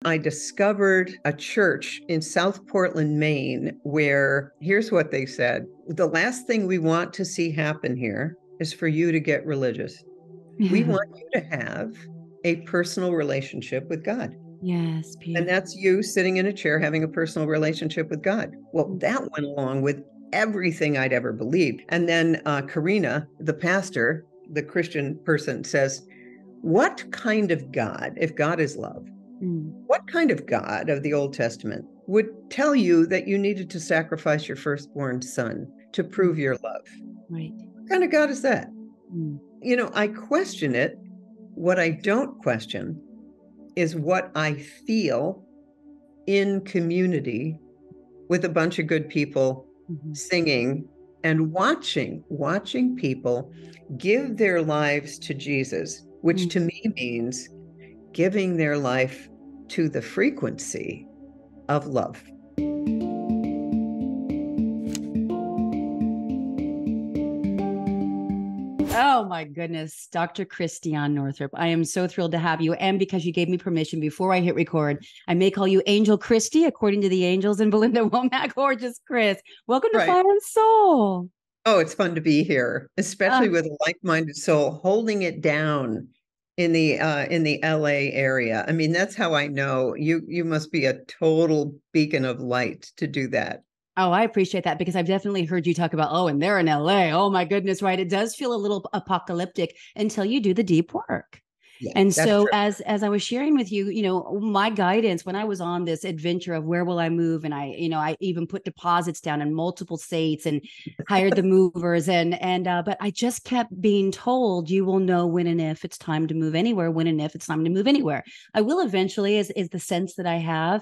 I discovered a church in South Portland, Maine, where here's what they said. The last thing we want to see happen here is for you to get religious. We want you to have a personal relationship with God. Yes, beautiful. And that's you sitting in a chair having a personal relationship with God. Well, that went along with everything I'd ever believed. And then Karina, the pastor, the Christian person, says, what kind of God, if God is love, what kind of God of the Old Testament would tell you that you needed to sacrifice your firstborn son to prove your love? Right. What kind of God is that? You know, I question it. What I don't question is what I feel in community with a bunch of good people singing and watching people give their lives to Jesus, which to me means giving their life to the frequency of love. Oh my goodness, Dr. Christiane Northrup. I am so thrilled to have you. And because you gave me permission before I hit record, I may call you Angel Christie, according to the angels, and Belinda Womack, or just Chris. Welcome to Fire and Soul. Oh, it's fun to be here, especially with a like-minded soul holding it down in the LA area. I mean, that's how I know you must be a total beacon of light to do that. Oh, I appreciate that, because I've definitely heard you talk about, oh, and they're in LA. Oh my goodness, right? It does feel a little apocalyptic until you do the deep work. Yeah, and so as I was sharing with you, you know, my guidance when I was on this adventure of where will I move, and I even put deposits down in multiple states and hired the movers, but I just kept being told, you will know when and if it's time to move anywhere, when and if it's time to move anywhere. I will eventually, is the sense that I have.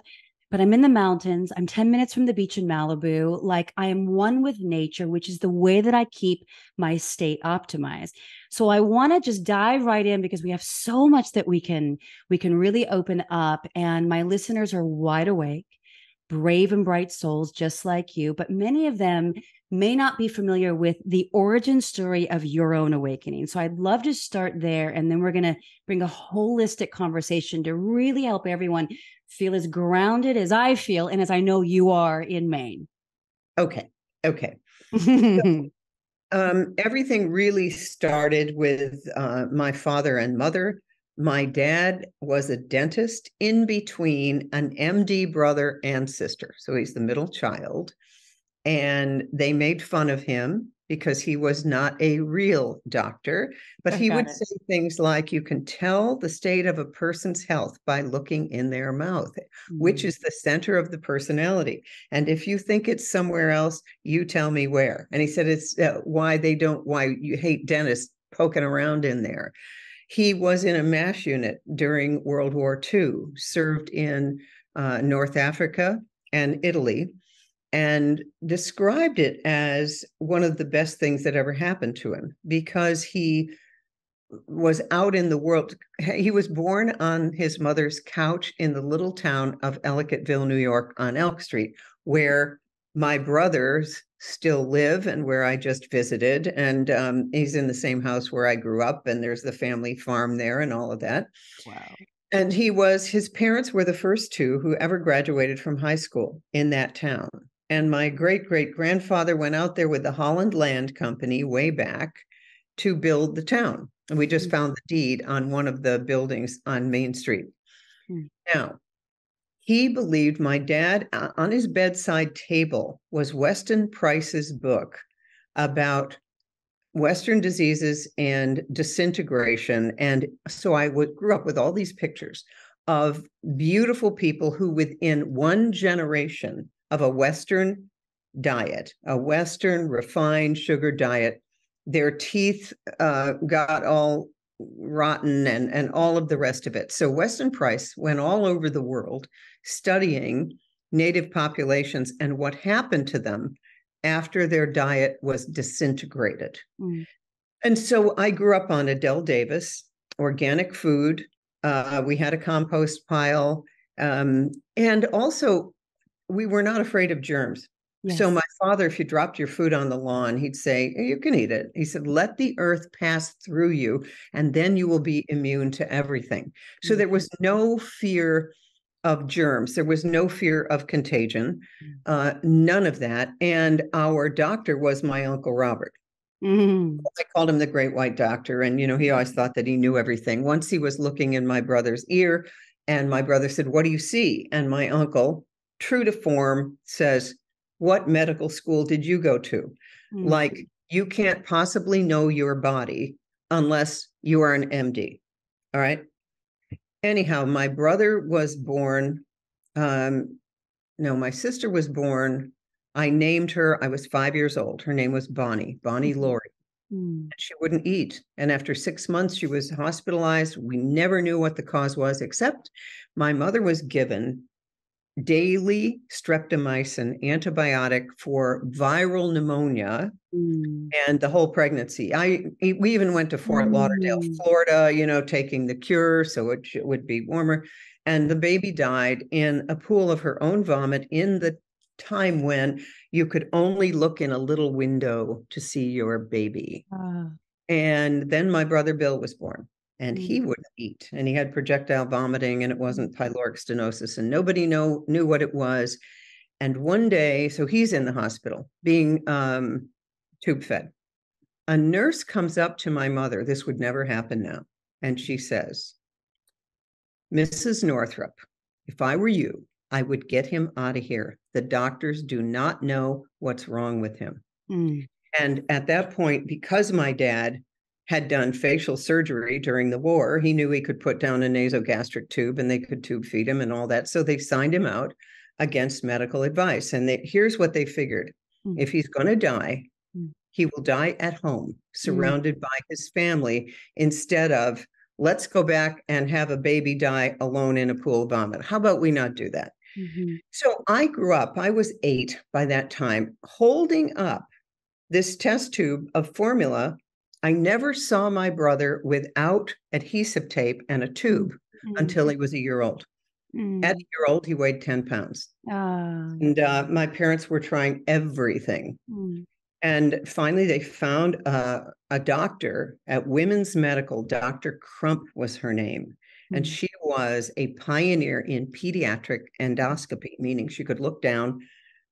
But I'm in the mountains. I'm 10 minutes from the beach in Malibu. Like, I am one with nature, which is the way that I keep my state optimized. So I want to just dive right in, because we have so much that we can really open up. And my listeners are wide awake, brave and bright souls, just like you. But many of them may not be familiar with the origin story of your own awakening. So I'd love to start there. And then we're going to bring a holistic conversation to really help everyone feel as grounded as I feel and as I know you are in Maine. Okay. So, everything really started with my father and mother. My dad was a dentist in between an MD brother and sister. So he's the middle child. And they made fun of him because he was not a real doctor, but he would say things like, you can tell the state of a person's health by looking in their mouth, which is the center of the personality. And if you think it's somewhere else, you tell me where. And he said, it's why you hate dentists poking around in there. He was in a MASH unit during World War II, served in North Africa and Italy, and described it as one of the best things that ever happened to him, because he was out in the world. He was born on his mother's couch in the little town of Ellicottville, New York, on Elk Street, where my brothers still live and where I just visited. And he's in the same house where I grew up, and there's the family farm there and all of that. Wow. And his parents were the first two who ever graduated from high school in that town. And my great-great-grandfather went out there with the Holland Land Company way back to build the town. And we just found the deed on one of the buildings on Main Street. Now, he believed, my dad, on his bedside table was Weston Price's book about Western diseases and disintegration. And so I grew up with all these pictures of beautiful people who within one generation of a Western diet, a Western refined sugar diet, their teeth got all rotten and all of the rest of it. So Weston Price went all over the world studying native populations and what happened to them after their diet was disintegrated. And so I grew up on Adele Davis, organic food. We had a compost pile. And also, we were not afraid of germs. Yes. So my father, if you dropped your food on the lawn, he'd say, you can eat it. He said, let the earth pass through you, and then you will be immune to everything. So there was no fear of germs. There was no fear of contagion, none of that. And our doctor was my Uncle Robert. I called him the Great White Doctor. And, he always thought that he knew everything. Once he was looking in my brother's ear, and my brother said, "What do you see?" And my uncle, true to form, says, "What medical school did you go to?" Like, you can't possibly know your body unless you are an MD. All right. Anyhow, my brother was born. No, my sister was born. I named her. I was 5 years old. Her name was Bonnie Laurie. She wouldn't eat. And after 6 months, she was hospitalized. We never knew what the cause was, except my mother was given daily streptomycin antibiotic for viral pneumonia and the whole pregnancy. We even went to Fort Lauderdale, Florida, taking the cure so it would be warmer. And the baby died in a pool of her own vomit in the time when you could only look in a little window to see your baby. And then my brother Bill was born. And he wouldn't eat, and he had projectile vomiting, and it wasn't pyloric stenosis, and nobody knew what it was. And one day, so he's in the hospital being tube fed. A nurse comes up to my mother. This would never happen now. And she says, "Mrs. Northrup, if I were you, I would get him out of here. The doctors do not know what's wrong with him." And at that point, because my dad had done facial surgery during the war, he knew he could put down a nasogastric tube and they could tube feed him and all that. So they signed him out against medical advice. And here's what they figured. If he's going to die, he will die at home, surrounded by his family, instead of, let's go back and have a baby die alone in a pool of vomit. How about we not do that? So I grew up, I was 8 by that time, holding up this test tube of formula. I never saw my brother without adhesive tape and a tube until he was a year old. At a year old, he weighed 10 pounds. And my parents were trying everything. And finally, they found a doctor at Women's Medical. Dr. Crump was her name. And she was a pioneer in pediatric endoscopy, meaning she could look down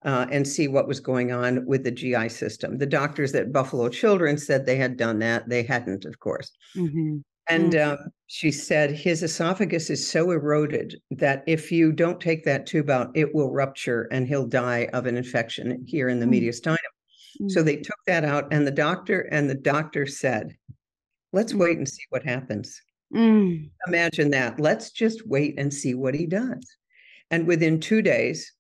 and see what was going on with the GI system. The doctors at Buffalo Children's said they had done that. They hadn't, of course. And she said his esophagus is so eroded that if you don't take that tube out, it will rupture and he'll die of an infection here in the mediastinum. So they took that out, and the doctor said, "Let's wait and see what happens." Imagine that. Let's just wait and see what he does. And within 2 days,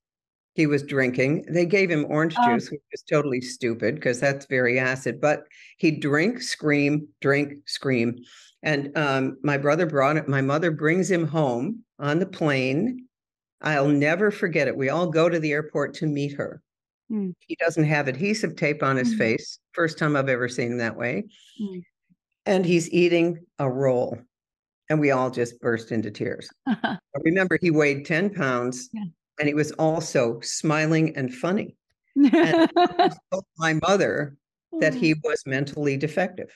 he was drinking. They gave him orange juice, which is totally stupid because that's very acid. But he'd drink, scream, drink, scream. And my mother brings him home on the plane. I'll never forget it. We all go to the airport to meet her. He doesn't have adhesive tape on his face. First time I've ever seen him that way. And he's eating a roll. And we all just burst into tears. Remember, he weighed 10 pounds. And he was also smiling and funny. And I told my mother that he was mentally defective.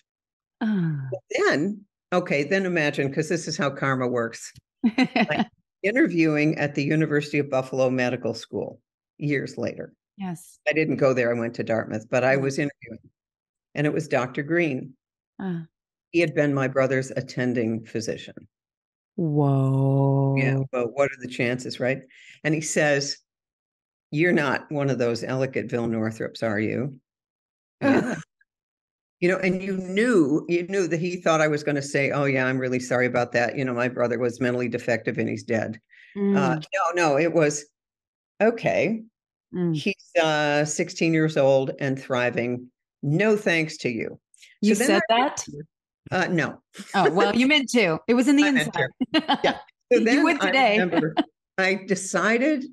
Then imagine, because this is how karma works. I'm interviewing at the University of Buffalo Medical School years later. Yes. I didn't go there. I went to Dartmouth, but I was interviewing. And it was Dr. Green. He had been my brother's attending physician. Whoa. Yeah, but what are the chances, right? And he says, "You're not one of those Ellicottville Northrups, are you?" Yeah. And you knew that he thought I was going to say, "Oh yeah, I'm really sorry about that. My brother was mentally defective and he's dead." No, it was, okay. He's 16 years old and thriving. No thanks to you. You said that? No. Oh, well, you meant to. It was in the inside. Yeah. So then you would today. I decided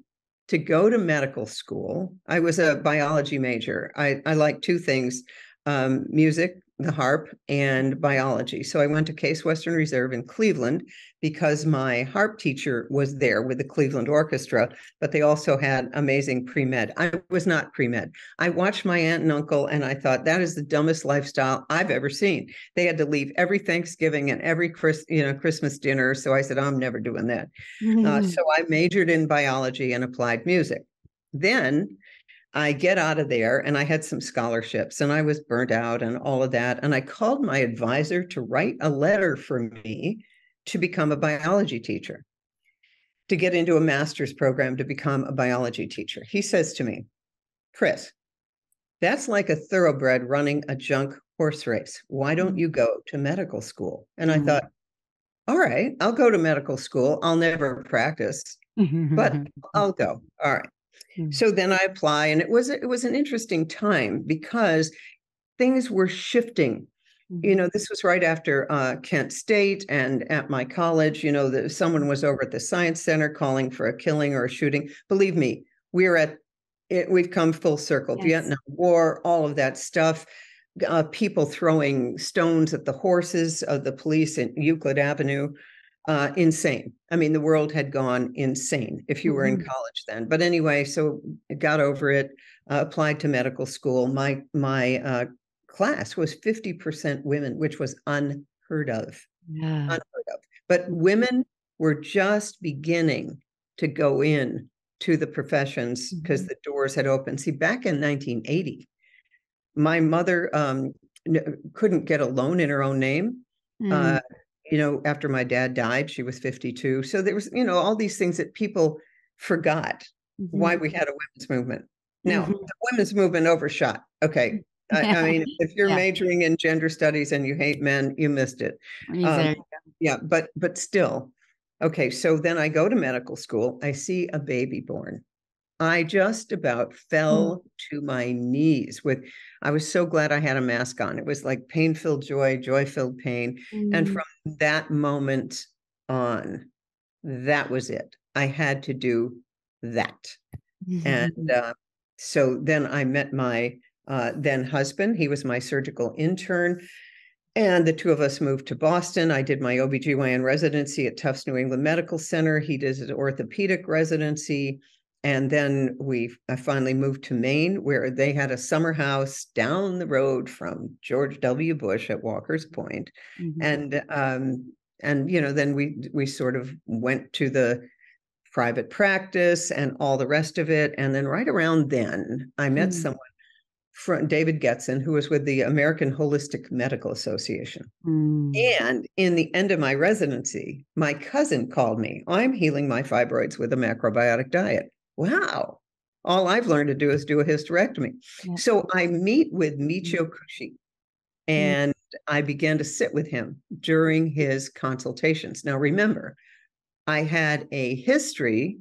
to go to medical school. I was a biology major. I like two things, music the harp and biology. So I went to Case Western Reserve in Cleveland because my harp teacher was there with the Cleveland Orchestra, but they also had amazing pre-med. I was not pre-med. I watched my aunt and uncle, and I thought, that is the dumbest lifestyle I've ever seen. They had to leave every Thanksgiving and every Christmas dinner. So I said, I'm never doing that. So I majored in biology and applied music. Then I get out of there, and I had some scholarships, and I was burnt out and all of that. And I called my advisor to write a letter for me to become a biology teacher, to get into a master's program to become a biology teacher. He says to me, Chris, that's like a thoroughbred running a junk horse race. Why don't you go to medical school? And I thought, all right, I'll go to medical school. I'll never practice, but I'll go. All right. So then I apply, and it was an interesting time because things were shifting. This was right after Kent State, and at my college, someone was over at the Science Center calling for a killing or a shooting. Believe me, we've come full circle. Yes. Vietnam War, all of that stuff. People throwing stones at the horses of the police in Euclid Avenue. Insane. I mean, the world had gone insane if you were in college then. But anyway, so I got over it, applied to medical school. My class was 50% women, which was unheard of. Yeah. Unheard of. But women were just beginning to go in to the professions because the doors had opened. See, back in 1980, my mother couldn't get a loan in her own name. After my dad died, she was 52. So there was, all these things that people forgot why we had a women's movement. Now, the women's movement overshot. Okay. I mean, if you're majoring in gender studies and you hate men, you missed it. But still. Okay. So then I go to medical school. I see a baby born. I just about fell to my knees I was so glad I had a mask on. It was like pain-filled joy, joy-filled pain. And from that moment on, that was it. I had to do that. And so then I met my then husband. He was my surgical intern. And the two of us moved to Boston. I did my OBGYN residency at Tufts New England Medical Center. He did his orthopedic residency. And then I finally moved to Maine, where they had a summer house down the road from George W. Bush at Walker's Point. And then we sort of went to the private practice and all the rest of it. And then right around then, I met someone from David Getson, who was with the American Holistic Medical Association. And in the end of my residency, my cousin called me. I'm healing my fibroids with a macrobiotic diet. Wow. All I've learned to do is do a hysterectomy. Yeah. So I meet with Michio Kushi, and I began to sit with him during his consultations. Now, remember, I had a history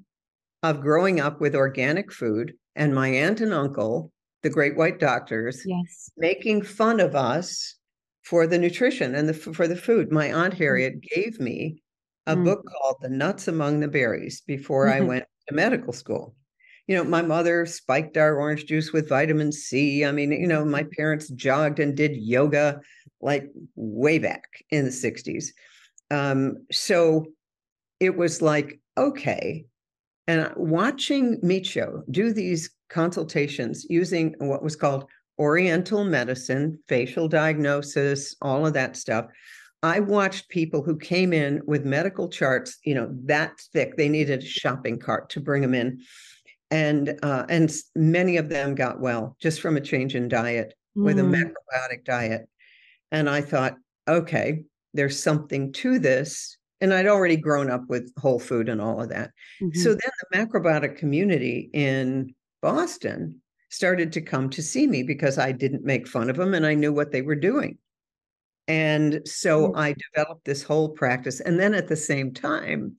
of growing up with organic food, and my aunt and uncle, the great white doctors, making fun of us for the nutrition and for the food. My Aunt Harriet gave me a book called The Nuts Among the Berries before I went to medical school. My mother spiked our orange juice with vitamin C. I mean, my parents jogged and did yoga like way back in the 60s. So it was like, okay. And watching Michio do these consultations using what was called Oriental medicine, facial diagnosis, all of that stuff. I watched people who came in with medical charts, that thick. They needed a shopping cart to bring them in. And many of them got well just from a change in diet with a macrobiotic diet. And I thought, okay, there's something to this. And I'd already grown up with whole food and all of that. So then the macrobiotic community in Boston started to come to see me because I didn't make fun of them and I knew what they were doing. And so I developed this whole practice. And then at the same time,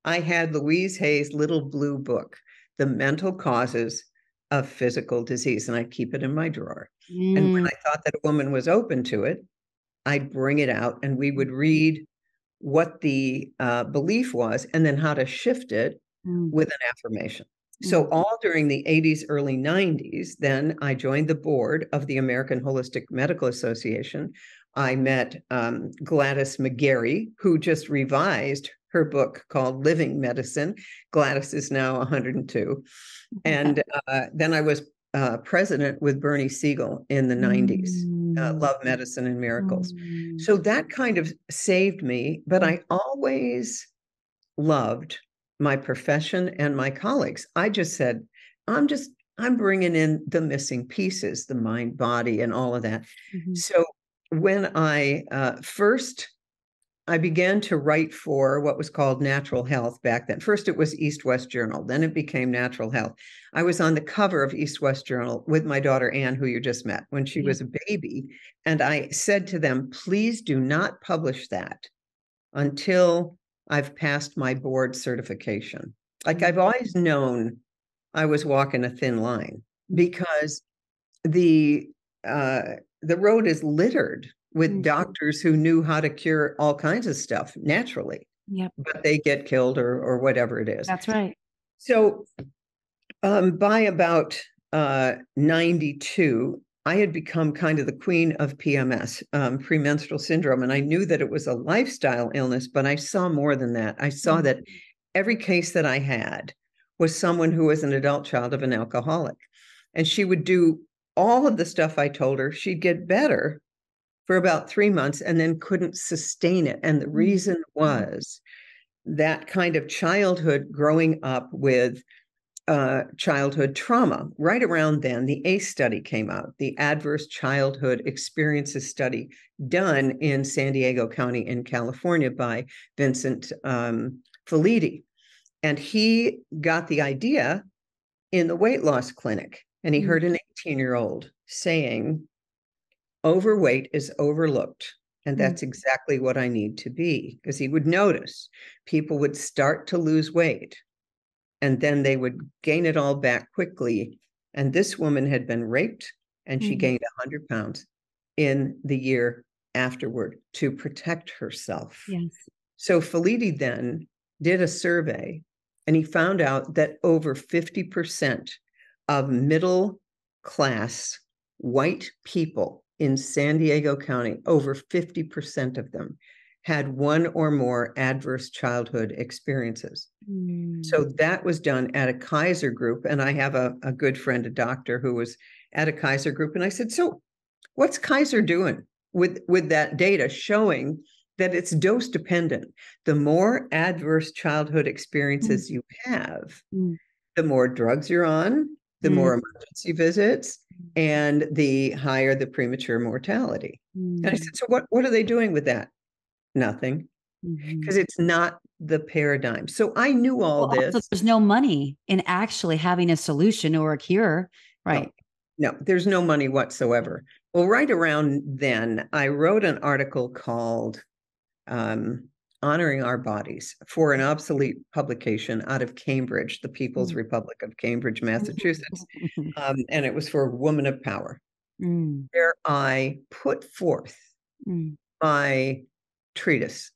I had Louise Hay's little blue book, The Mental Causes of Physical Disease, and I keep it in my drawer. And when I thought that a woman was open to it, I'd bring it out and we would read what the belief was and then how to shift it with an affirmation. So all during the 80s, early 90s, then I joined the board of the American Holistic Medical Association. I met Gladys McGarry, who just revised her book called Living Medicine. Gladys is now 102. And then I was president with Bernie Siegel in the 90s, Love, Medicine, and Miracles. So that kind of saved me, but I always loved my profession and my colleagues. I just said, I'm bringing in the missing pieces, the mind, body, and all of that. So when I I began to write for what was called Natural Health back then. First, it was East West Journal. Then it became Natural Health. I was on the cover of East West Journal with my daughter, Anne, who you just met, when she was a baby. And I said to them, please do not publish that until I've passed my board certification. Like I've always known I was walking a thin line because the road is littered with doctors who knew how to cure all kinds of stuff naturally, but they get killed or whatever it is. That's right. So by about 92, I had become kind of the queen of PMS, premenstrual syndrome. And I knew that it was a lifestyle illness, but I saw more than that. I saw that every case that I had was someone who was an adult child of an alcoholic. And she would do all of the stuff I told her. She'd get better for about 3 months and then couldn't sustain it. And the reason was that kind of childhood growing up with childhood trauma. Right around then, the ACE study came out, the Adverse Childhood Experiences Study, done in San Diego County in California by Vincent Felitti. And he got the idea in the weight loss clinic. And he heard an 18-year-old saying, overweight is overlooked. And that's exactly what I need to be. Because he would notice people would start to lose weight and then they would gain it all back quickly. And this woman had been raped and she gained 100 pounds in the year afterward to protect herself. Yes. So Felitti then did a survey and he found out that over 50% of middle class white people in San Diego County, over 50% of them had one or more adverse childhood experiences. So that was done at a Kaiser group. And I have a good friend, a doctor, who was at a Kaiser group. And I said, so what's Kaiser doing with that data showing that it's dose dependent? The more adverse childhood experiences you have, the more drugs you're on, the more emergency visits, and the higher the premature mortality. And I said, so what are they doing with that? Nothing, because it's not the paradigm. So I knew all this. Also, there's no money in actually having a solution or a cure, right? No, there's no money whatsoever. Well, right around then, I wrote an article called Honoring Our Bodies for an obsolete publication out of Cambridge, the People's Republic of Cambridge, Massachusetts. And it was for Woman of Power, where I put forth my treatise.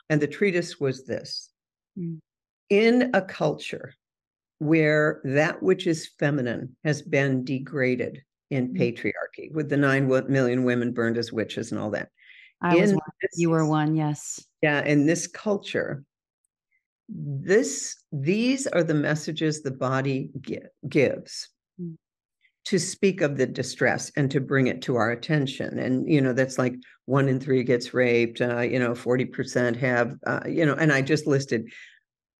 And the treatise was this: in a culture where that which is feminine has been degraded in patriarchy, with the 9 million women burned as witches and all that. I was one. You were one, yes. Yeah, in this culture, these are the messages the body gives to speak of the distress and to bring it to our attention. And, that's like 1 in 3 gets raped, 40% have, and I just listed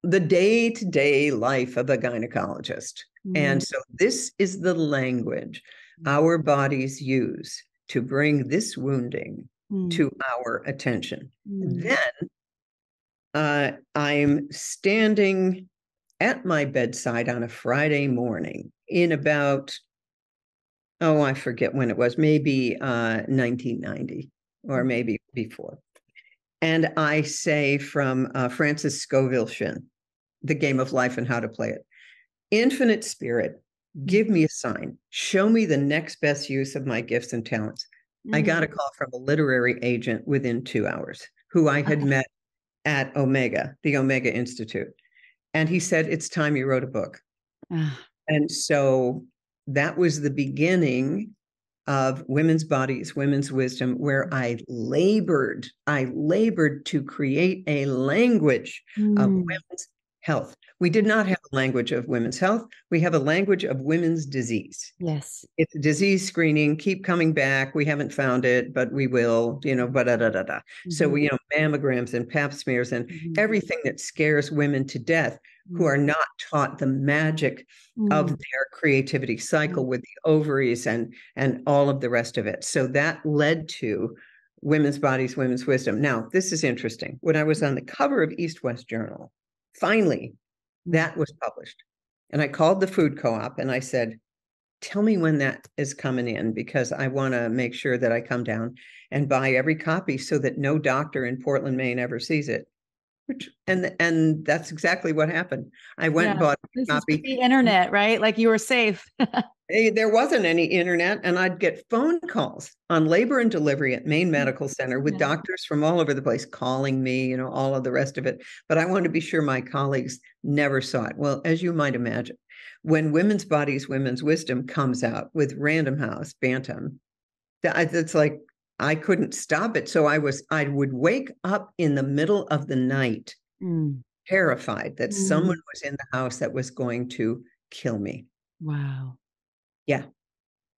the day-to-day life of a gynecologist. And so this is the language our bodies use to bring this wounding to our attention. Then I'm standing at my bedside on a Friday morning in about, I forget when it was, maybe 1990 or maybe before. And I say from Francis Scoville Shin, The Game of Life and How to Play It: Infinite Spirit, give me a sign. Show me the next best use of my gifts and talents. I got a call from a literary agent within 2 hours who I had met at Omega, the Omega Institute. And he said, it's time you wrote a book. Ah. And so that was the beginning of women's bodies, women's wisdom, where I labored to create a language of women's health. We did not have a language of women's health. We have a language of women's disease. Yes. It's disease screening. Keep coming back. We haven't found it, but we will, but da, da, da, da. So, mammograms and pap smears and everything that scares women to death who are not taught the magic of their creativity cycle with the ovaries and all of the rest of it. So that led to women's bodies, women's wisdom. Now, this is interesting. When I was on the cover of East West Journal, finally, that was published. And I called the food co-op and I said, tell me when that is coming in, because I want to make sure that I come down and buy every copy so that no doctor in Portland, Maine ever sees it. And that's exactly what happened. I went and bought a copy. The internet, right? Like you were safe. There wasn't any internet, and I'd get phone calls on labor and delivery at Maine Medical Center with doctors from all over the place calling me, all of the rest of it. But I wanted to be sure my colleagues never saw it. Well, as you might imagine, when Women's Bodies, Women's Wisdom comes out with Random House, Bantam, it's like I couldn't stop it. So I would wake up in the middle of the night, terrified that someone was in the house that was going to kill me. Wow. Yeah.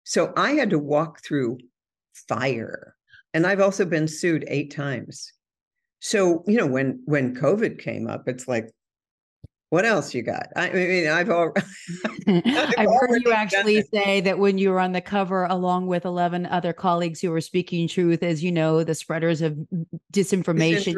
So I had to walk through fire. And I've also been sued 8 times. So, when COVID came up, it's like, what else you got? I mean, I've heard you actually say that when you were on the cover, along with 11 other colleagues who were speaking truth, as you know, the spreaders of disinformation.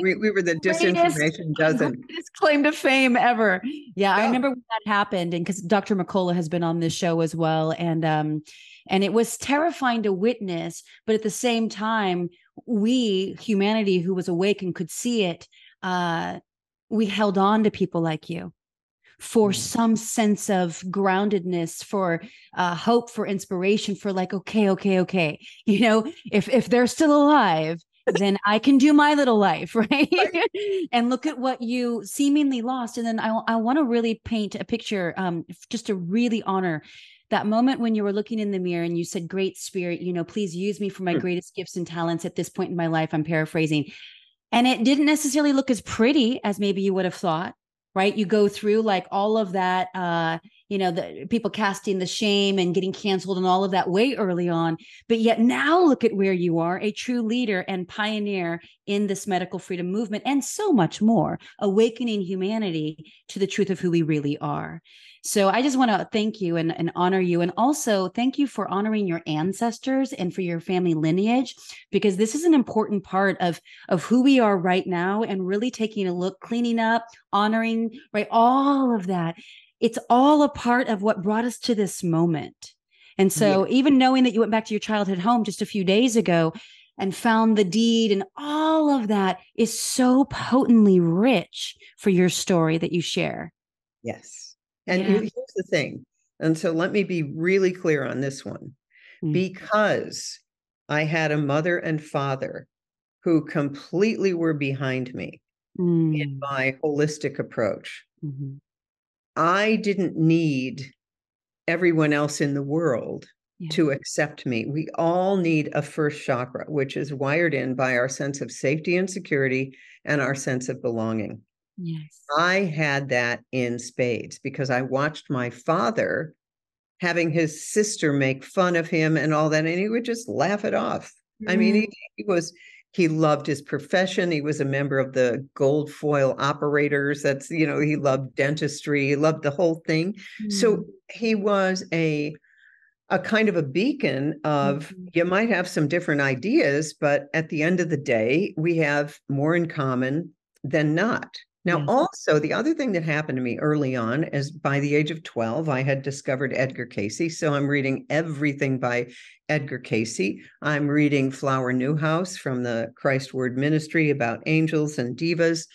We were the disinformation dozen. Greatest claim to fame ever. Yeah, I remember when that happened, and because Dr. McCullough has been on this show as well, and it was terrifying to witness, but at the same time, we, humanity who was awake and could see it, we held on to people like you for some sense of groundedness, for hope, for inspiration, for like, okay. If they're still alive, then I can do my little life, right? And look at what you seemingly lost. And then I want to really paint a picture, just to really honor that moment when you were looking in the mirror and you said, Great Spirit, please use me for my greatest gifts and talents at this point in my life. I'm paraphrasing. And it didn't necessarily look as pretty as maybe you would have thought, right? You go through like all of that, the people casting the shame and getting canceled and all of that way early on. But yet now look at where you are, a true leader and pioneer in this medical freedom movement and so much more, awakening humanity to the truth of who we really are. So I just want to thank you and honor you. And also thank you for honoring your ancestors and for your family lineage, because this is an important part of who we are right now, and really taking a look, cleaning up, honoring, right? All of that. It's all a part of what brought us to this moment. And so even knowing that you went back to your childhood home just a few days ago and found the deed and all of that is so potently rich for your story that you share. Yes. And here's the thing. And so let me be really clear on this one. Because I had a mother and father who completely were behind me in my holistic approach, I didn't need everyone else in the world to accept me. We all need a first chakra, which is wired in by our sense of safety and security and our sense of belonging. Yes. I had that in spades because I watched my father having his sister make fun of him and all that, and he would just laugh it off. I mean, he loved his profession. He was a member of the gold foil operators. That's, he loved dentistry. He loved the whole thing. So he was a kind of a beacon of, you might have some different ideas, but at the end of the day, we have more in common than not. Now, also, the other thing that happened to me early on is by the age of 12, I had discovered Edgar Cayce. So I'm reading everything by Edgar Cayce. I'm reading Flower Newhouse from the Christ Word Ministry about angels and divas.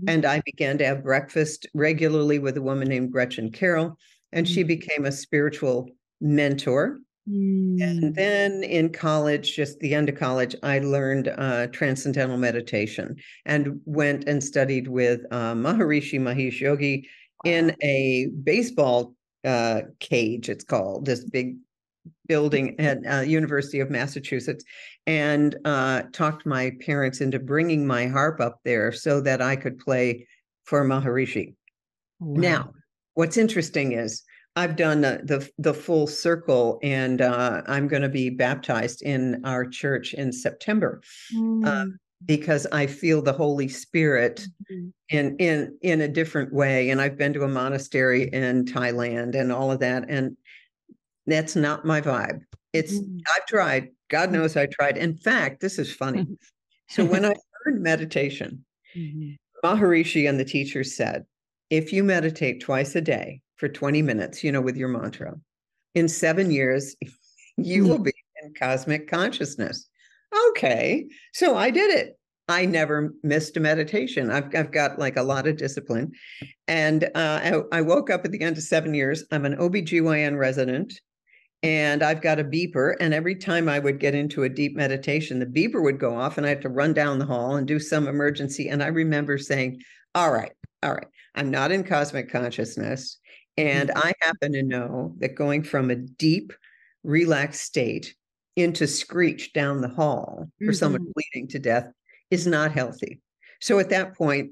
And I began to have breakfast regularly with a woman named Gretchen Carroll, and she became a spiritual mentor. And then in college, just the end of college, I learned transcendental meditation and went and studied with Maharishi Mahesh Yogi in a baseball cage, it's called, this big building at University of Massachusetts, and talked my parents into bringing my harp up there so that I could play for Maharishi. Wow. Now, what's interesting is I've done the full circle, and I'm going to be baptized in our church in September because I feel the Holy Spirit in a different way. And I've been to a monastery in Thailand and all of that, and that's not my vibe. I've tried. God knows I tried. In fact, this is funny. So when I heard meditation, Maharishi and the teachers said, if you meditate twice a day for 20 minutes, with your mantra, in 7 years, you will be in cosmic consciousness. Okay. So I did it. I never missed a meditation. I've got like a lot of discipline. And I woke up at the end of 7 years. I'm an OBGYN resident, and I've got a beeper. And every time I would get into a deep meditation, the beeper would go off and I had to run down the hall and do some emergency. And I remember saying, all right, I'm not in cosmic consciousness. And I happen to know that going from a deep, relaxed state into screech down the hall for someone bleeding to death is not healthy. So at that point,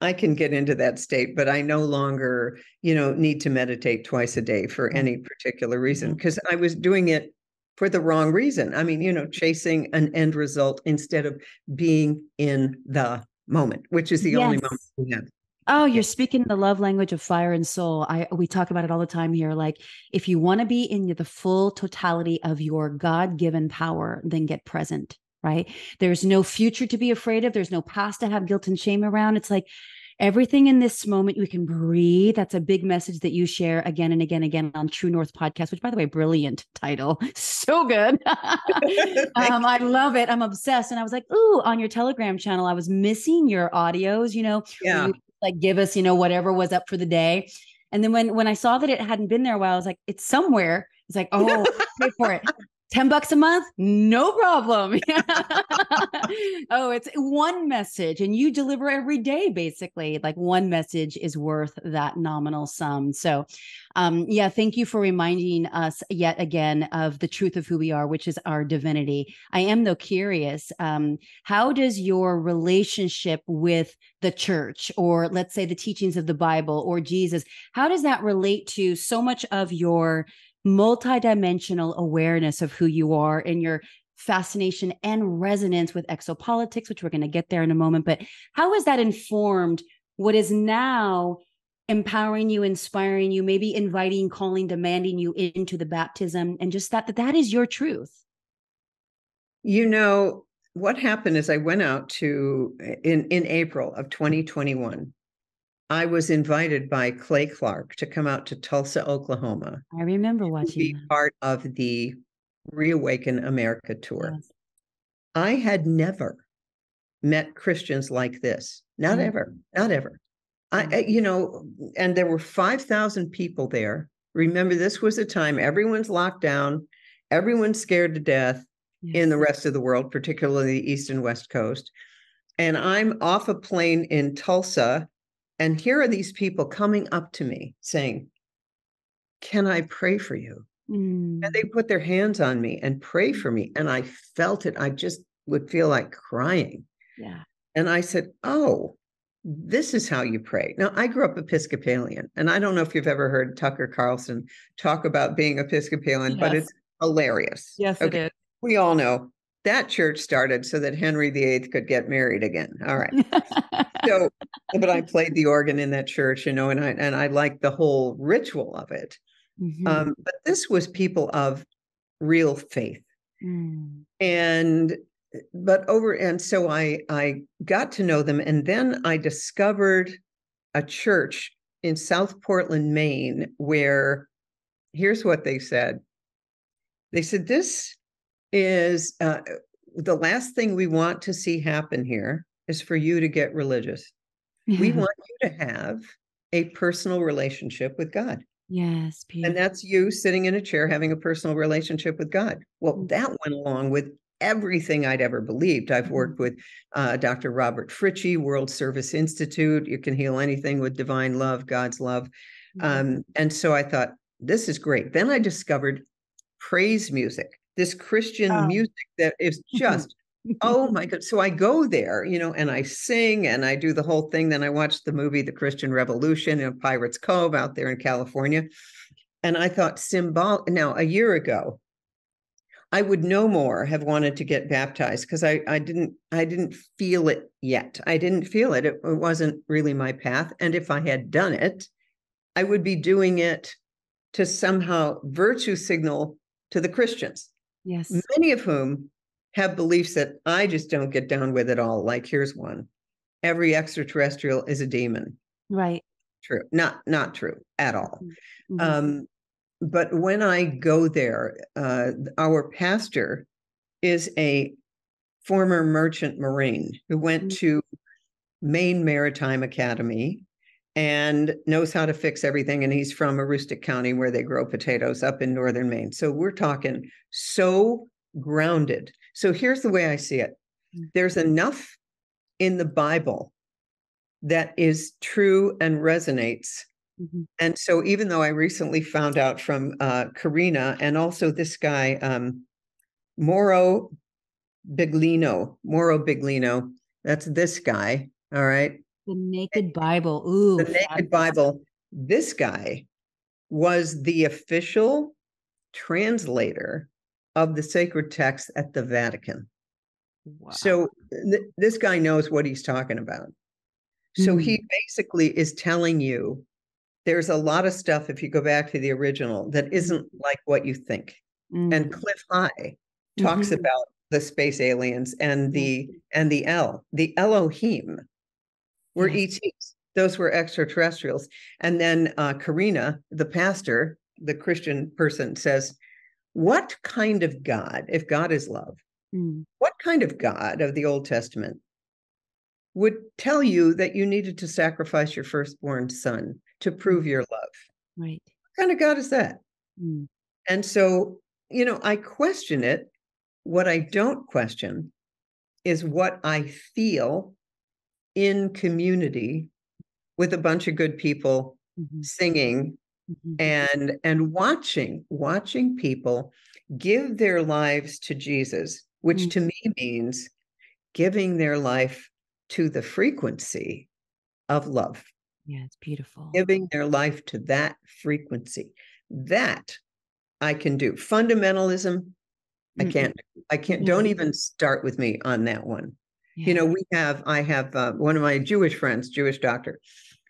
I can get into that state, but I no longer, need to meditate twice a day for any particular reason, because I was doing it for the wrong reason. I mean, chasing an end result instead of being in the moment, which is the only moment we have. Oh, you're speaking the love language of fire and soul. We talk about it all the time here. Like, if you want to be in the full totality of your God-given power, then get present, right? There's no future to be afraid of. There's no past to have guilt and shame around. It's like everything in this moment, we can breathe. That's a big message that you share again and again on True North podcast, which, by the way, brilliant title. So good. I love it. I'm obsessed. And I was like, ooh, on your Telegram channel, I was missing your audios, Yeah. you like give us, whatever was up for the day. And then when I saw that it hadn't been there a while, I was like, it's somewhere. It's like, oh, pay for it. $10 a month, no problem. Oh, it's one message, and you deliver every day, basically. Like, one message is worth that nominal sum. So, thank you for reminding us yet again of the truth of who we are, which is our divinity. I am, though, curious. How does your relationship with the church, or let's say the teachings of the Bible or Jesus, how does that relate to so much of your multidimensional awareness of who you are and your fascination and resonance with exopolitics, which we're going to get there in a moment? But how has that informed what is now empowering you, inspiring you, maybe inviting, calling, demanding you into the baptism, and just that is your truth? What happened is I went out in April of 2021. I was invited by Clay Clark to come out to Tulsa, Oklahoma. I remember watching to be part of the Reawaken America tour. Yes. I had never met Christians like this. Not ever. And there were 5,000 people there. Remember, this was a time everyone's locked down, everyone's scared to death in the rest of the world, particularly the East and West Coast. And I'm off a plane in Tulsa, and here are these people coming up to me saying, can I pray for you? And they put their hands on me and pray for me. And I felt it. I just would feel like crying. Yeah. And I said, oh, this is how you pray. Now, I grew up Episcopalian, and I don't know if you've ever heard Tucker Carlson talk about being Episcopalian, but it's hilarious. Yes, it is. We all know that church started so that Henry VIII could get married again. All right. So, but I played the organ in that church, and I liked the whole ritual of it. But this was people of real faith. And so I got to know them. And then I discovered a church in South Portland, Maine, where here's what they said. They said, this is the last thing we want to see happen here is for you to get religious. We want you to have a personal relationship with God. Yes. Beautiful. And that's you sitting in a chair having a personal relationship with God. Well, that went along with everything I'd ever believed. I've worked with Dr. Robert Fritchie, World Service Institute. You can heal anything with divine love, God's love. And so I thought, this is great. Then I discovered praise music, this Christian music that is just, oh my God. So I go there, and I sing and I do the whole thing. Then I watch the movie, The Christian Revolution in Pirates Cove out there in California. And I thought, now a year ago, I would no more have wanted to get baptized because I didn't feel it yet. I didn't feel it. It wasn't really my path. And if I had done it, I would be doing it to somehow virtue signal to the Christians. Yes. Many of whom have beliefs that I just don't get down with at all. Like, here's one: every extraterrestrial is a demon. Right. True. Not true at all. But when I go there, our pastor is a former merchant marine who went to Maine Maritime Academy and knows how to fix everything. And he's from Aroostook County, where they grow potatoes up in northern Maine. So we're talking so grounded. So here's the way I see it. There's enough in the Bible that is true and resonates. And so even though I recently found out from Karina and also this guy, Mauro Biglino, that's this guy, all right? The Naked Bible. Ooh. The Naked Bible. This guy was the official translator of the sacred text at the Vatican. Wow. So this guy knows what he's talking about. So he basically is telling you there's a lot of stuff, if you go back to the original, that isn't like what you think. And Cliff High talks about the space aliens and the Elohim were ETs. Those were extraterrestrials. And then Karina, the pastor, the Christian person, says, what kind of God, if God is love, what kind of God of the Old Testament would tell you that you needed to sacrifice your firstborn son to prove your love? Right. What kind of God is that? And so, I question it. What I don't question is what I feel in community with a bunch of good people singing and watching people give their lives to Jesus, which to me means giving their life to the frequency of love. Yeah, it's beautiful. Giving their life to that frequency. That I can do. Fundamentalism, I can't, don't even start with me on that one. I have one of my Jewish friends, Jewish doctor.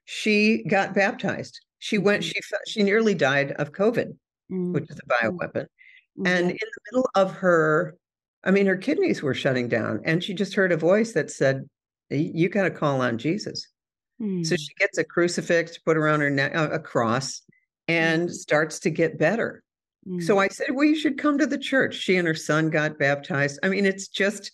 She got baptized. She nearly died of COVID, which is a bioweapon. And in the middle of her kidneys were shutting down, and she just heard a voice that said, you got to call on Jesus. So she gets a crucifix to put around her neck, a cross, and starts to get better. So I said, well, you should come to the church. She and her son got baptized. It's just,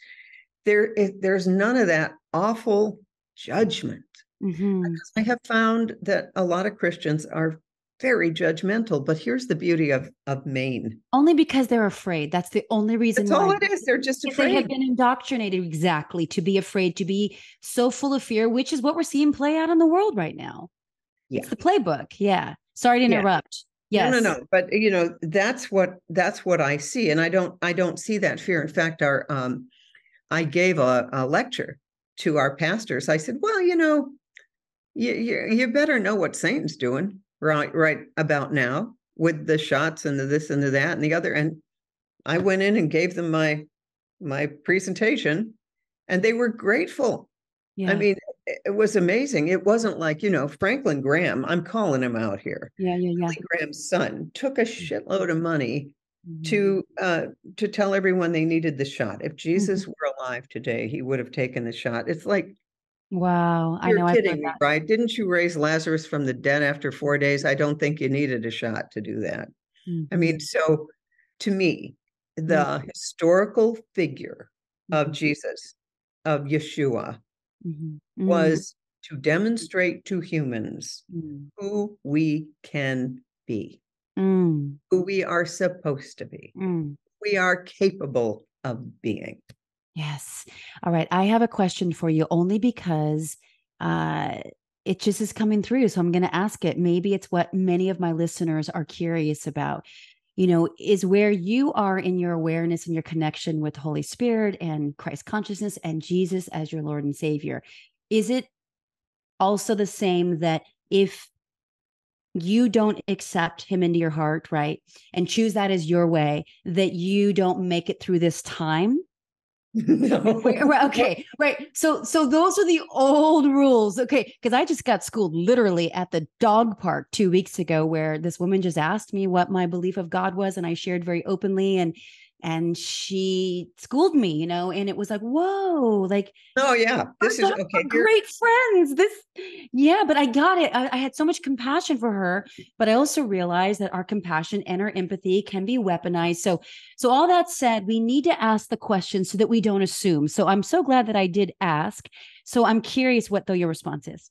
there's none of that awful judgment. Because I have found that a lot of Christians are very judgmental, but here's the beauty of Maine. Only because they're afraid. That's the only reason. That's all it is. They're just afraid. They have been indoctrinated exactly to be afraid, to be so full of fear, which is what we're seeing play out in the world right now. Yeah. It's the playbook. Yeah. Sorry to interrupt. Yes. No. But that's what I see. And I don't see that fear. In fact, I gave a lecture to our pastors. I said, well, you better know what Satan's doing right about now with the shots and the this and the that and the other. And I went in and gave them my presentation, and they were grateful. Yeah. It was amazing. It wasn't like, Franklin Graham, I'm calling him out here. Yeah. Franklin Graham's son took a shitload of money to tell everyone they needed the shot. If Jesus were alive today, he would have taken the shot. It's like, wow. You're kidding me, right? Didn't you raise Lazarus from the dead after 4 days? I don't think you needed a shot to do that. So to me, the historical figure of Jesus, of Yeshua, was to demonstrate to humans who we can be, who we are supposed to be, we are capable of being. Yes. All right. I have a question for you only because it just is coming through. So I'm going to ask it. Maybe it's what many of my listeners are curious about. Is where you are in your awareness and your connection with Holy Spirit and Christ consciousness and Jesus as your Lord and Savior. Is it also the same that if you don't accept him into your heart, right, and choose that as your way, that you don't make it through this time? No. Okay, right. So those are the old rules. Okay, because I just got schooled literally at the dog park 2 weeks ago, where this woman just asked me what my belief of God was, and I shared very openly, and she schooled me, and it was like, whoa, like, Oh yeah, this is we're okay. great friends. Yeah, but I got it. I had so much compassion for her, but I also realized that our compassion and our empathy can be weaponized. So all that said, we need to ask the question so that we don't assume. So I'm so glad that I did ask. So I'm curious what though your response is.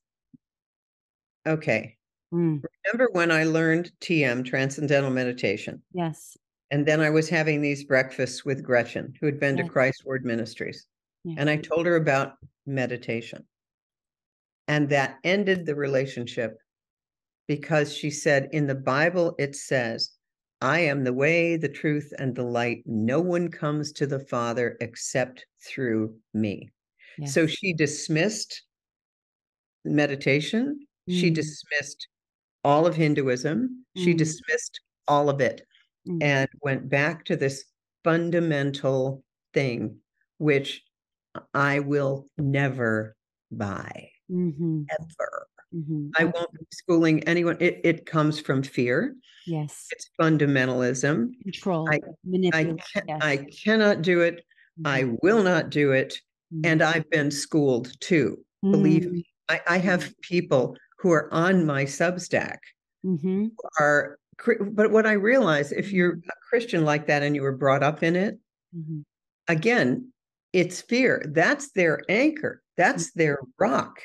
Okay. Mm, Remember when I learned TM, Transcendental Meditation? yes. And then I was having these breakfasts with Gretchen, who had been to Yes. Christ Word Ministries. Yeah. And I told her about meditation. And that ended the relationship because she said, in the Bible, it says, I am the way, the truth, and the light. No one comes to the Father except through me. Yes. So she dismissed meditation. She dismissed all of Hinduism. She dismissed all of it and went back to this fundamental thing, which I will never buy, ever. I won't be schooling anyone. It comes from fear. Yes. It's fundamentalism. Control, I manipulate. Yes. I cannot do it. I will not do it. And I've been schooled too. Believe me. I have people who are on my Substack are, but what I realize, if you're a Christian like that and you were brought up in it, again, it's fear. That's their anchor. That's their rock.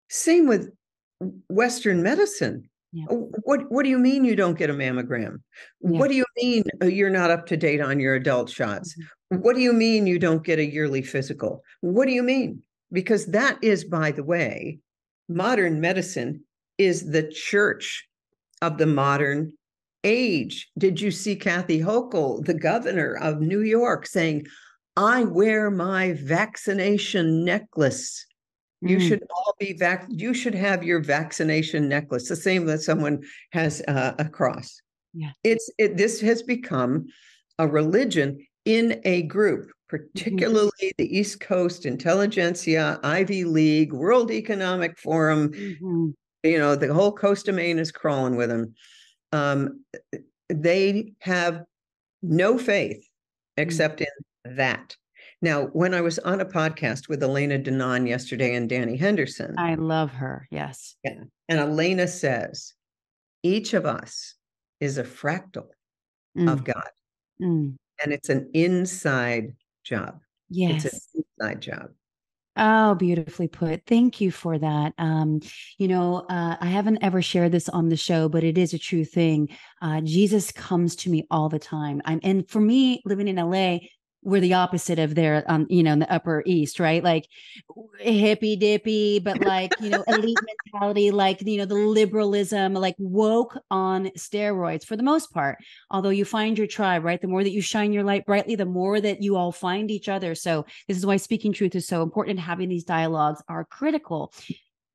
Same with Western medicine. Yeah. What do you mean you don't get a mammogram? Yeah. What do you mean you're not up to date on your adult shots? What do you mean you don't get a yearly physical? What do you mean? Because that is, by the way, modern medicine is the church of the modern age. Did you see Kathy Hochul, the governor of New York, saying, I wear my vaccination necklace. You should all be you should have your vaccination necklace, the same that someone has a cross. Yeah. This has become a religion in a group, particularly the East Coast intelligentsia, Ivy League, World Economic Forum. The whole coast of Maine is crawling with them. They have no faith except in that. Now, when I was on a podcast with Elena Danaan yesterday and Danny Henderson. I love her. Yes. Yeah. And Elena says, each of us is a fractal of God. And it's an inside job. Yes. It's an inside job. Oh, beautifully put. Thank you for that. I haven't ever shared this on the show, but it is a true thing. Jesus comes to me all the time. And for me, living in LA, we're the opposite of there, in the Upper East, right? Like hippy dippy, but like, elite mentality, like, the liberalism, like woke on steroids for the most part. Although you find your tribe, right? The more that you shine your light brightly, the more that you all find each other. So this is why speaking truth is so important, and having these dialogues are critical.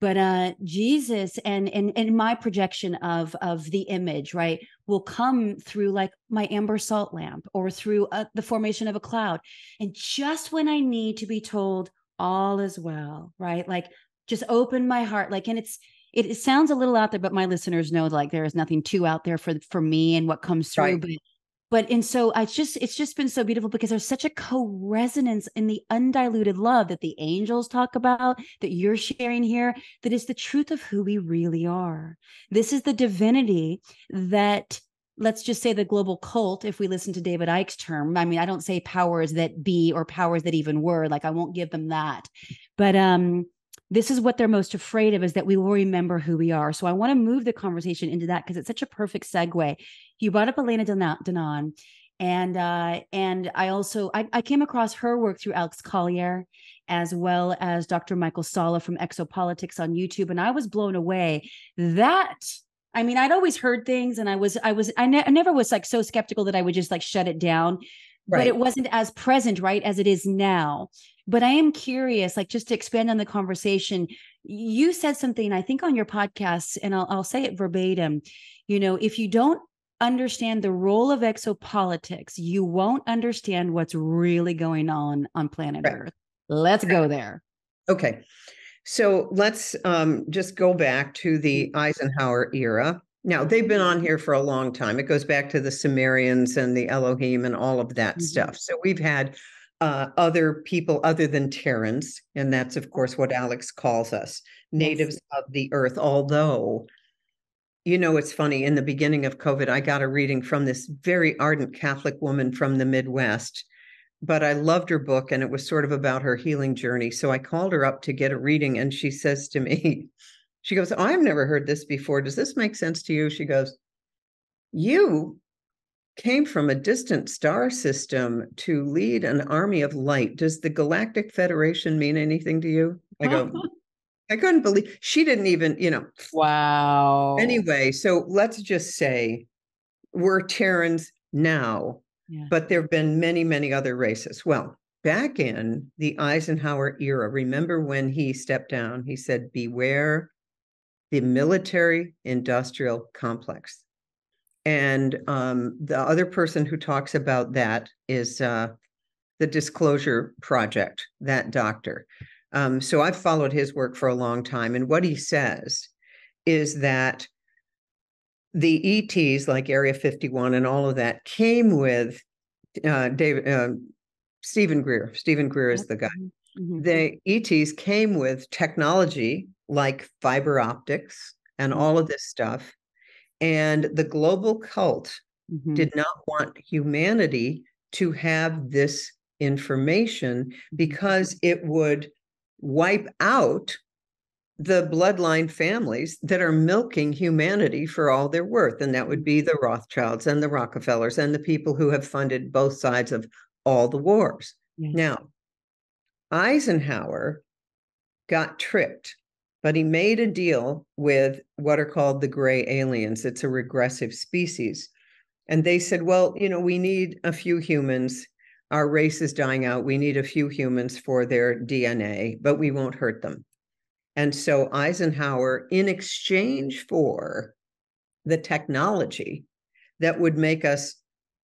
But Jesus and my projection of the image, right, will come through like my amber salt lamp or through the formation of a cloud. And just when I need to be told all is well, right, like just open my heart, like, and it sounds a little out there, but my listeners know like there is nothing too out there for me and what comes through. Right. And so it's just been so beautiful because there's such a co-resonance in the undiluted love that the angels talk about, that you're sharing here, that is the truth of who we really are. This is the divinity that, let's just say, the global cult, if we listen to David Icke's term. I mean, I don't say powers that be or powers that even were, like I won't give them that. But this is what they're most afraid of, is that we will remember who we are. So I want to move the conversation into that because it's such a perfect segue. You brought up Elena Danaan, And I also I came across her work through Alex Collier, as well as Dr. Michael Salla from Exopolitics on YouTube, and I was blown away. That I mean, I'd always heard things, and I never was like so skeptical that I would just like shut it down, but it Right. wasn't as present, right, as it is now. But I am curious, like just to expand on the conversation, you said something, I think, on your podcast, and I'll say it verbatim. You know, if you don't understand the role of exopolitics, you won't understand what's really going on planet Right. Earth. Let's go there. Okay. So let's just go back to the Eisenhower era. Now, they've been on here for a long time. It goes back to the Sumerians and the Elohim and all of that stuff. So we've had other people other than Terrans, and that's, of course, what Alex calls us, natives of the earth. Although, you know, it's funny, in the beginning of COVID, I got a reading from this very ardent Catholic woman from the Midwest, but I loved her book, and it was sort of about her healing journey. So I called her up to get a reading, and she says to me, she goes, "Oh, I've never heard this before. Does this make sense to you?" She goes, "You came from a distant star system to lead an army of light. Does the Galactic Federation mean anything to you?" I go, I couldn't believe she didn't even, you know. Wow. Anyway, so let's just say we're Terrans now, Yeah. but there have been many, many other races. Well, back in the Eisenhower era, remember when he stepped down, he said, "Beware the military industrial complex." And the other person who talks about that is the Disclosure Project, that doctor. So I've followed his work for a long time. And what he says is that the ETs, like Area 51 and all of that, came with Stephen Greer. Stephen Greer is the guy. The ETs came with technology like fiber optics and all of this stuff. And the global cult did not want humanity to have this information because it would wipe out the bloodline families that are milking humanity for all they're worth. And that would be the Rothschilds and the Rockefellers and the people who have funded both sides of all the wars. Now, Eisenhower got tricked, but he made a deal with what are called the gray aliens. It's a regressive species. And they said, well, you know, we need a few humans. Our race is dying out. We need a few humans for their DNA, but we won't hurt them. And so Eisenhower, in exchange for the technology that would make us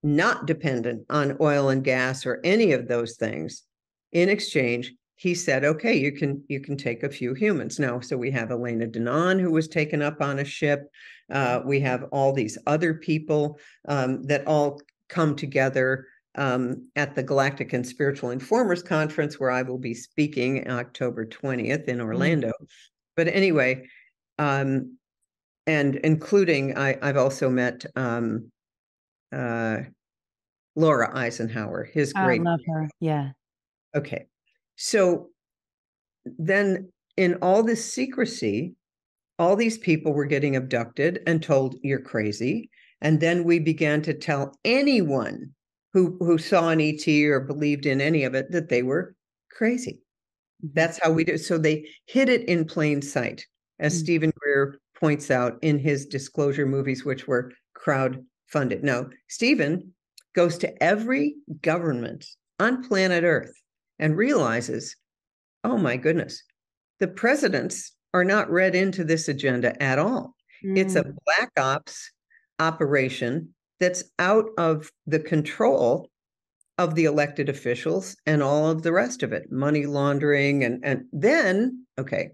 not dependent on oil and gas or any of those things, in exchange, he said, okay, you can take a few humans. Now, so we have Elena Danaan, who was taken up on a ship. We have all these other people that all come together at the Galactic and Spiritual Informers Conference, where I will be speaking October 20th in Orlando. But anyway, and including, I've also met Laura Eisenhower, his great. I love her. Yeah. Okay. So then in all this secrecy, all these people were getting abducted and told, "You're crazy." And then we began to tell anyone who saw an ET or believed in any of it that they were crazy. That's how we do. So they hid it in plain sight, as Stephen Greer points out in his disclosure movies, which were crowd-funded. Now, Stephen goes to every government on planet Earth and realizes, oh my goodness, the presidents are not read into this agenda at all. It's a black ops operation that's out of the control of the elected officials and all of the rest of it, money laundering. And then, okay,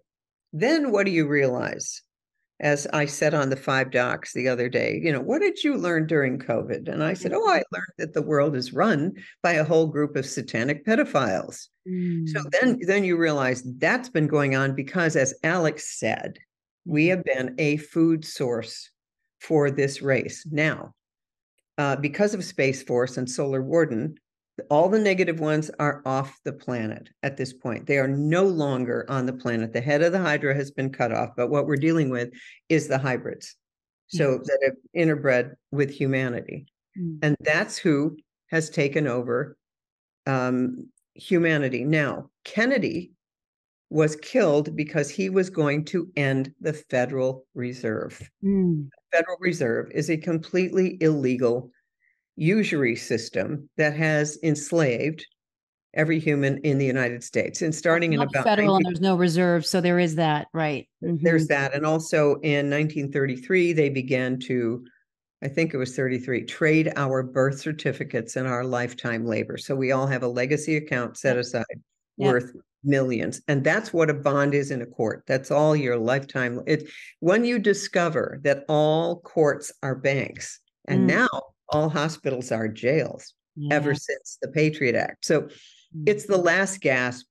then what do you realize? As I said on the 5 Docs the other day, you know, what did you learn during COVID? And I said, oh, I learned that the world is run by a whole group of satanic pedophiles. So then you realize that's been going on because, as Alex said, we have been a food source for this race. Now, because of Space Force and Solar Warden, all the negative ones are off the planet at this point. They are no longer on the planet. The head of the Hydra has been cut off, but what we're dealing with is the hybrids. So that have interbred with humanity. And that's who has taken over humanity. Now, Kennedy was killed because he was going to end the Federal Reserve. Mm. The Federal Reserve is a completely illegal usury system that has enslaved every human in the United States. And starting in about federal, and there's no reserve, so there is that, right? There's that. And also in 1933, they began to, I think it was 33, trade our birth certificates and our lifetime labor. So we all have a legacy account set aside worth millions. And that's what a bond is in a court. That's all your lifetime. When you discover that all courts are banks, and now all hospitals are jails, ever since the Patriot Act. So it's the last gasp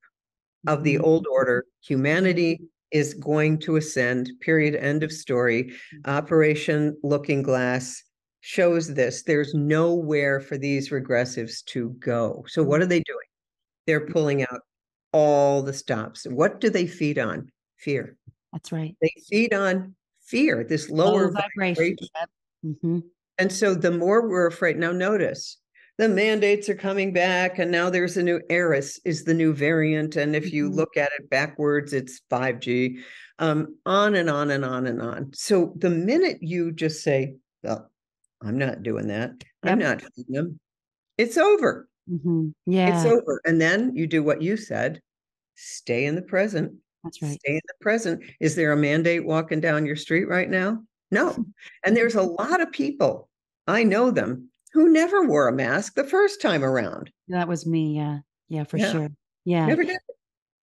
of the old order. Humanity is going to ascend, period, end of story. Operation Looking Glass shows this. There's nowhere for these regressives to go. So what are they doing? They're pulling out all the stops. What do they feed on? Fear. That's right. They feed on fear, this lower vibration. And so the more we're afraid, now notice, the mandates are coming back, and now there's a new Eris is the new variant. And if you look at it backwards, it's 5G, on and on and on and on. So the minute you just say, well, I'm not doing that, I'm not feeding them, it's over. It's over. And then you do what you said, stay in the present. That's right. Stay in the present. Is there a mandate walking down your street right now? No. And there's a lot of people, I know them, who never wore a mask the first time around. That was me. Yeah, for sure. Yeah. Never did.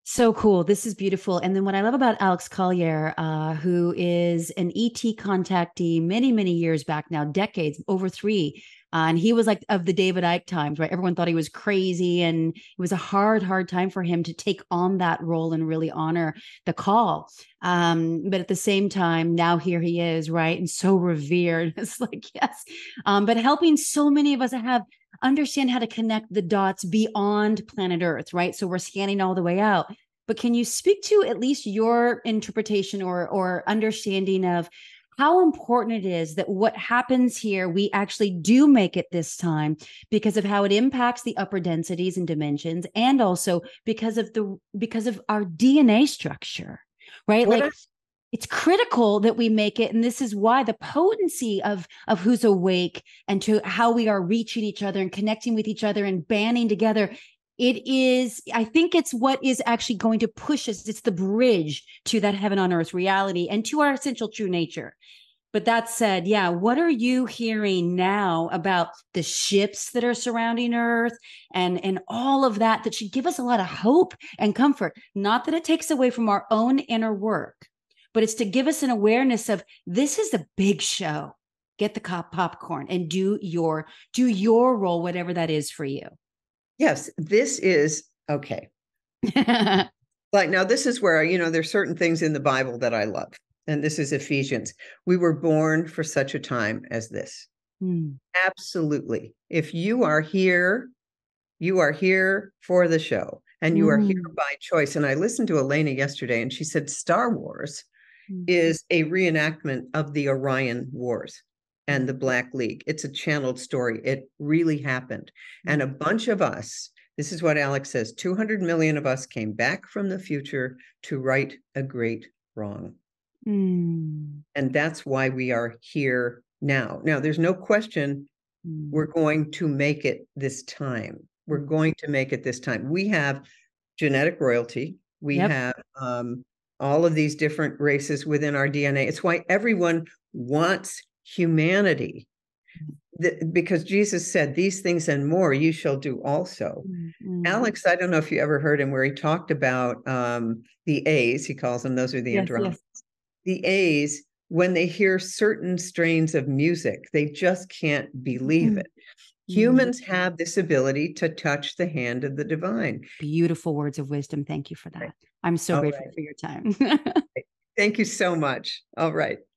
So cool. This is beautiful. And then what I love about Alex Collier, who is an ET contactee many, many years back now, decades, over 3. And he was like of the David Icke times, right? Everyone thought he was crazy. And it was a hard time for him to take on that role and really honor the call. But at the same time, now here he is, right? And so revered. It's like, yes. But helping so many of us understand how to connect the dots beyond planet Earth, right? So we're scanning all the way out. But can you speak to at least your interpretation or understanding of how important it is that what happens here, we actually do make it this time because of how it impacts the upper densities and dimensions, and also because of our DNA structure, right? It's critical that we make it. And this is why the potency of who's awake and to how we are reaching each other and connecting with each other and banding together. I think it's what is actually going to push us. It's the bridge to that heaven on earth reality and to our essential true nature. But that said, what are you hearing now about the ships that are surrounding Earth and all of that should give us a lot of hope and comfort? Not that it takes away from our own inner work, but it's to give us an awareness of this is a big show. Get the popcorn and do your role, whatever that is for you. Yes, this is okay. Now this is where, there's certain things in the Bible that I love. And this is Ephesians. We were born for such a time as this. Absolutely. If you are here for the show, and you are here by choice. And I listened to Elena yesterday, and she said Star Wars is a reenactment of the Orion Wars and the Black League. It's a channeled story. It really happened. And a bunch of us, this is what Alex says, 200 million of us came back from the future to right a great wrong. And that's why we are here now. Now, there's no question we're going to make it this time. We're going to make it this time. We have genetic royalty. We have all of these different races within our DNA. It's why everyone wants humanity. Because Jesus said, these things and more you shall do also. Alex, I don't know if you ever heard him where he talked about the A's, he calls them, those are the andromeds. The A's, when they hear certain strains of music, they just can't believe it. Humans have this ability to touch the hand of the divine. Beautiful words of wisdom. Thank you for that. I'm so grateful for your time. Thank you so much. All right.